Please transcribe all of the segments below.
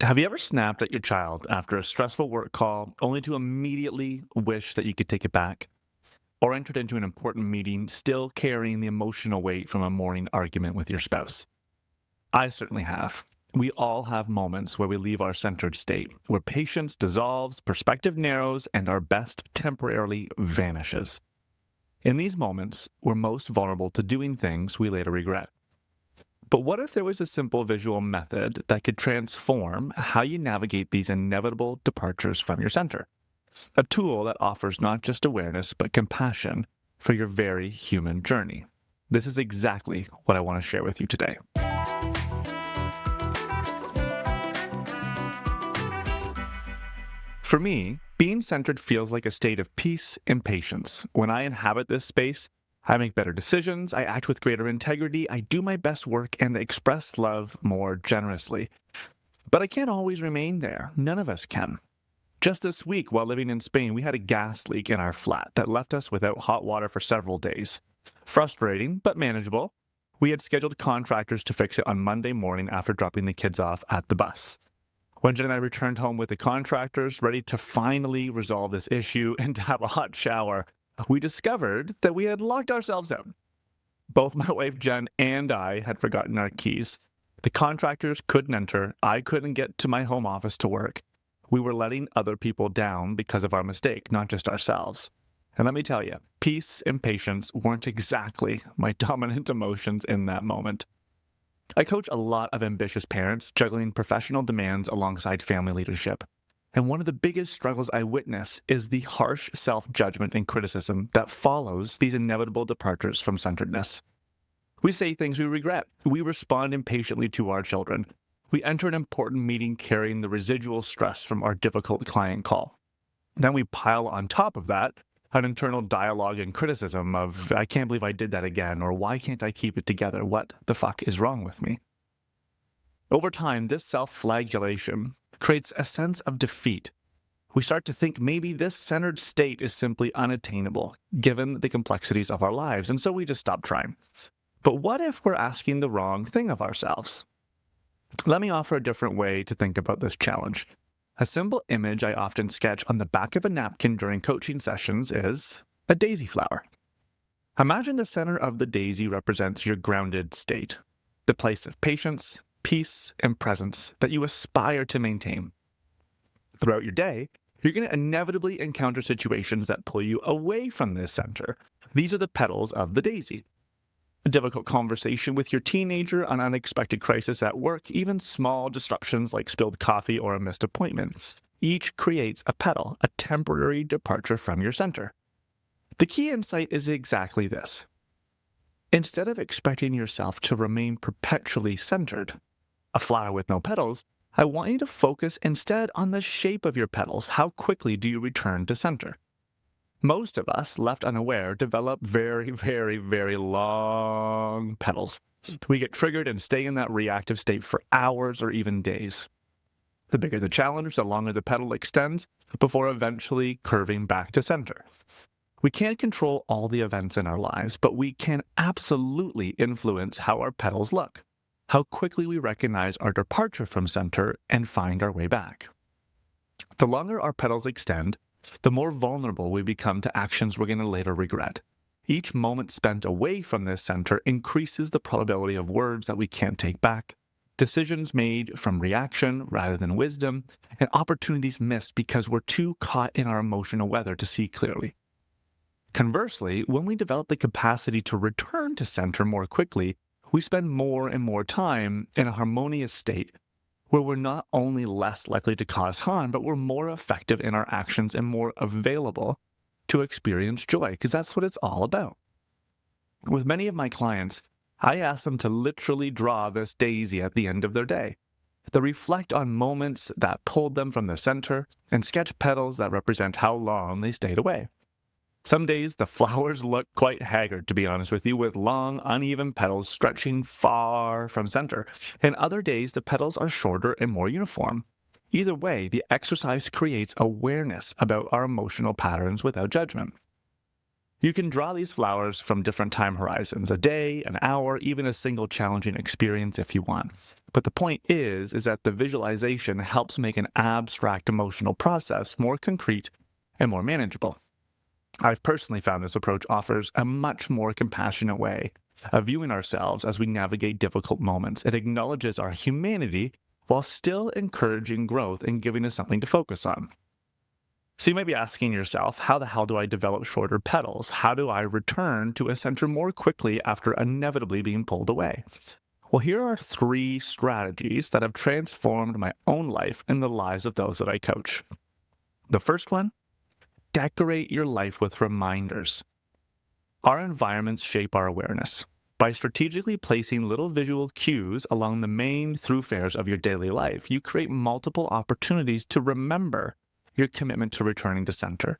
Have you ever snapped at your child after a stressful work call only to immediately wish that you could take it back? Or entered into an important meeting still carrying the emotional weight from a morning argument with your spouse? I certainly have. We all have moments where we leave our centered state, where patience dissolves, perspective narrows, and our best temporarily vanishes. In these moments, we're most vulnerable to doing things we later regret. But what if there was a simple visual method that could transform how you navigate these inevitable departures from your center? A tool that offers not just awareness, but compassion for your very human journey. This is exactly what I want to share with you today. For me, being centered feels like a state of peace and patience. When I inhabit this space, I make better decisions, I act with greater integrity, I do my best work, and express love more generously. But I can't always remain there. None of us can. Just this week, while living in Spain, we had a gas leak in our flat that left us without hot water for several days. Frustrating, but manageable. We had scheduled contractors to fix it on Monday morning after dropping the kids off at the bus. When Jen and I returned home with the contractors, ready to finally resolve this issue and to have a hot shower, we discovered that we had locked ourselves out. Both my wife Jen and I had forgotten our keys. The contractors couldn't enter, I couldn't get to my home office to work. We were letting other people down because of our mistake, not just ourselves. And let me tell you, peace and patience weren't exactly my dominant emotions in that moment. I coach a lot of ambitious parents juggling professional demands alongside family leadership. And one of the biggest struggles I witness is the harsh self-judgment and criticism that follows these inevitable departures from centeredness. We say things we regret. We respond impatiently to our children. We enter an important meeting carrying the residual stress from our difficult client call. Then we pile on top of that an internal dialogue and criticism of, I can't believe I did that again, or why can't I keep it together? What the fuck is wrong with me? Over time, this self-flagellation creates a sense of defeat. We start to think maybe this centered state is simply unattainable, given the complexities of our lives, and so we just stop trying. But what if we're asking the wrong thing of ourselves? Let me offer a different way to think about this challenge. A simple image I often sketch on the back of a napkin during coaching sessions is a daisy flower. Imagine the center of the daisy represents your grounded state, the place of patience, peace, and presence that you aspire to maintain. Throughout your day, you're going to inevitably encounter situations that pull you away from this center. These are the petals of the daisy. A difficult conversation with your teenager, an unexpected crisis at work, even small disruptions like spilled coffee or a missed appointment. Each creates a petal, a temporary departure from your center. The key insight is exactly this. Instead of expecting yourself to remain perpetually centered, a flower with no petals, I want you to focus instead on the shape of your petals. How quickly do you return to center? Most of us, left unaware, develop very, very, very long petals. We get triggered and stay in that reactive state for hours or even days. The bigger the challenge, the longer the petal extends before eventually curving back to center. We can't control all the events in our lives, but we can absolutely influence how our petals look, how quickly we recognize our departure from center and find our way back. The longer our petals extend, the more vulnerable we become to actions we're going to later regret. Each moment spent away from this center increases the probability of words that we can't take back, decisions made from reaction rather than wisdom, and opportunities missed because we're too caught in our emotional weather to see clearly. Conversely, when we develop the capacity to return to center more quickly, we spend more and more time in a harmonious state where we're not only less likely to cause harm, but we're more effective in our actions and more available to experience joy, because that's what it's all about. With many of my clients, I ask them to literally draw this daisy at the end of their day. They reflect on moments that pulled them from the center and sketch petals that represent how long they stayed away. Some days the flowers look quite haggard, to be honest with you, with long, uneven petals stretching far from center. And other days the petals are shorter and more uniform. Either way, the exercise creates awareness about our emotional patterns without judgment. You can draw these flowers from different time horizons, a day, an hour, even a single challenging experience if you want. But the point is that the visualization helps make an abstract emotional process more concrete and more manageable. I've personally found this approach offers a much more compassionate way of viewing ourselves as we navigate difficult moments. It acknowledges our humanity while still encouraging growth and giving us something to focus on. So you might be asking yourself, how the hell do I develop shorter petals? How do I return to a center more quickly after inevitably being pulled away? Well, here are 3 strategies that have transformed my own life and the lives of those that I coach. The first one, decorate your life with reminders. Our environments shape our awareness. By strategically placing little visual cues along the main thoroughfares of your daily life, you create multiple opportunities to remember your commitment to returning to center.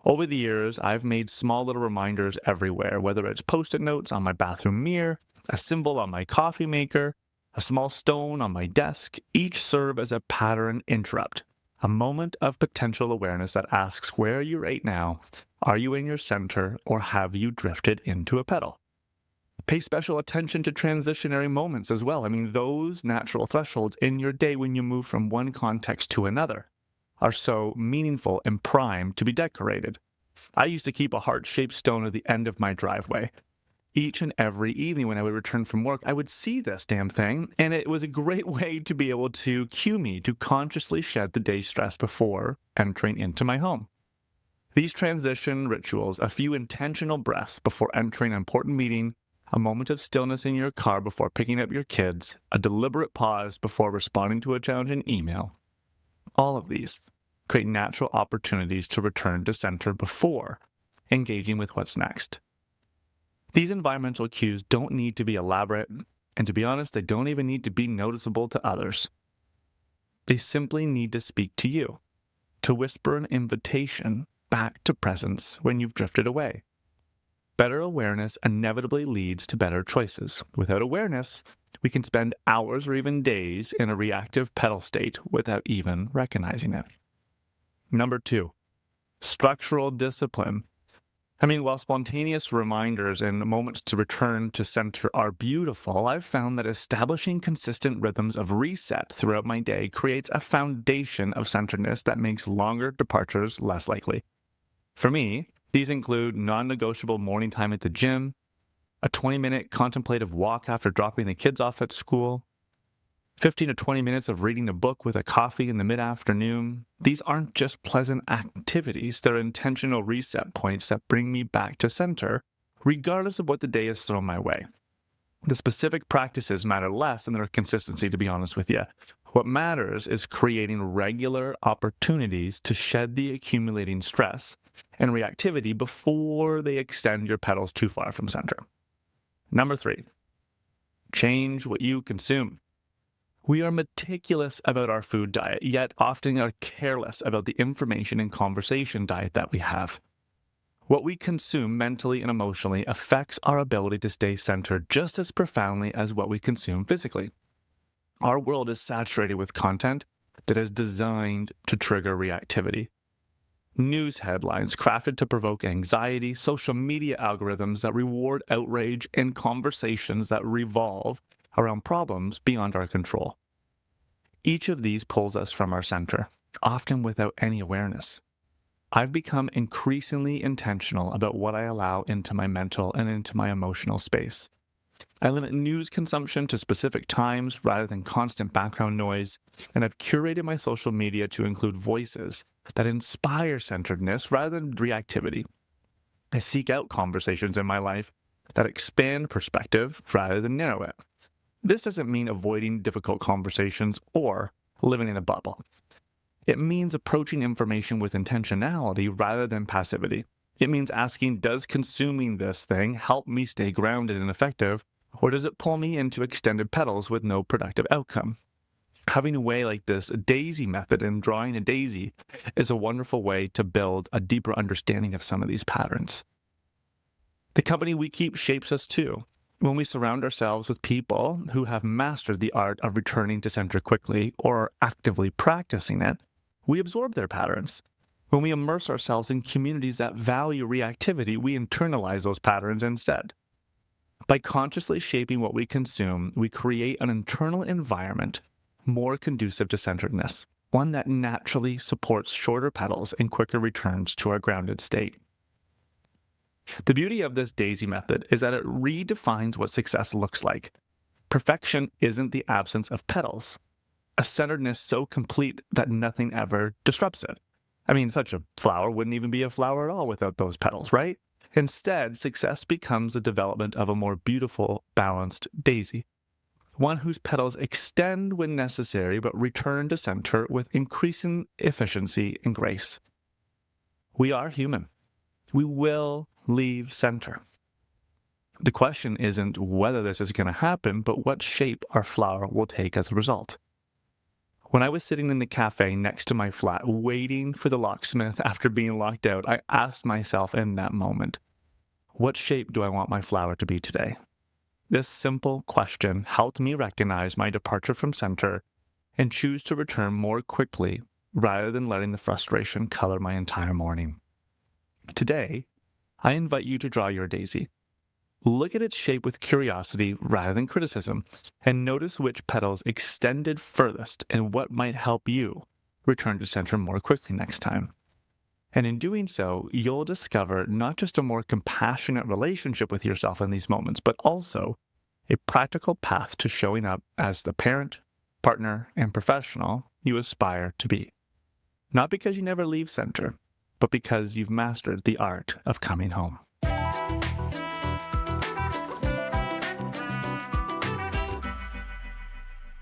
Over the years, I've made small little reminders everywhere, whether it's Post-it notes on my bathroom mirror, a symbol on my coffee maker, a small stone on my desk. Each serve as a pattern interrupt, a moment of potential awareness that asks, where are you right now? Are you in your center, or have you drifted into a petal? Pay special attention to transitionary moments as well. Those natural thresholds in your day when you move from one context to another are so meaningful and primed to be decorated. I used to keep a heart-shaped stone at the end of my driveway. Each and every evening when I would return from work, I would see this damn thing, and it was a great way to be able to cue me to consciously shed the day's stress before entering into my home. These transition rituals, a few intentional breaths before entering an important meeting, a moment of stillness in your car before picking up your kids, a deliberate pause before responding to a challenging email, all of these create natural opportunities to return to center before engaging with what's next. These environmental cues don't need to be elaborate, and to be honest, they don't even need to be noticeable to others. They simply need to speak to you, to whisper an invitation back to presence when you've drifted away. Better awareness inevitably leads to better choices. Without awareness, we can spend hours or even days in a reactive petal state without even recognizing it. Number 2, structural discipline. While spontaneous reminders and moments to return to center are beautiful, I've found that establishing consistent rhythms of reset throughout my day creates a foundation of centeredness that makes longer departures less likely. For me, these include non-negotiable morning time at the gym, a 20-minute contemplative walk after dropping the kids off at school, 15 to 20 minutes of reading a book with a coffee in the mid-afternoon. These aren't just pleasant activities, they're intentional reset points that bring me back to center, regardless of what the day has thrown my way. The specific practices matter less than their consistency, to be honest with you. What matters is creating regular opportunities to shed the accumulating stress and reactivity before they extend your petals too far from center. Number 3, change what you consume. We are meticulous about our food diet, yet often are careless about the information and conversation diet that we have. What we consume mentally and emotionally affects our ability to stay centered just as profoundly as what we consume physically. Our world is saturated with content that is designed to trigger reactivity. News headlines crafted to provoke anxiety, social media algorithms that reward outrage, and conversations that revolve around problems beyond our control. Each of these pulls us from our center, often without any awareness. I've become increasingly intentional about what I allow into my mental and into my emotional space. I limit news consumption to specific times rather than constant background noise, and I've curated my social media to include voices that inspire centeredness rather than reactivity. I seek out conversations in my life that expand perspective rather than narrow it. This doesn't mean avoiding difficult conversations or living in a bubble. It means approaching information with intentionality rather than passivity. It means asking, does consuming this thing help me stay grounded and effective, or does it pull me into extended petals with no productive outcome? Having a way like this daisy method and drawing a daisy is a wonderful way to build a deeper understanding of some of these patterns. The company we keep shapes us too. When we surround ourselves with people who have mastered the art of returning to center quickly or are actively practicing it, we absorb their patterns. When we immerse ourselves in communities that value reactivity, we internalize those patterns instead. By consciously shaping what we consume, we create an internal environment more conducive to centeredness, one that naturally supports shorter petals and quicker returns to our grounded state. The beauty of this daisy method is that it redefines what success looks like. Perfection isn't the absence of petals, a centeredness so complete that nothing ever disrupts it. I mean, such a flower wouldn't even be a flower at all without those petals, right? Instead, success becomes the development of a more beautiful, balanced daisy, one whose petals extend when necessary but return to center with increasing efficiency and grace. We are human. We will leave center. The question isn't whether this is going to happen, but what shape our flower will take as a result. When I was sitting in the cafe next to my flat, waiting for the locksmith after being locked out, I asked myself in that moment, what shape do I want my flower to be today? This simple question helped me recognize my departure from center and choose to return more quickly rather than letting the frustration color my entire morning. Today, I invite you to draw your daisy. Look at its shape with curiosity rather than criticism, and notice which petals extended furthest and what might help you return to center more quickly next time. And in doing so, you'll discover not just a more compassionate relationship with yourself in these moments, but also a practical path to showing up as the parent, partner, and professional you aspire to be. Not because you never leave center, but because you've mastered the art of coming home.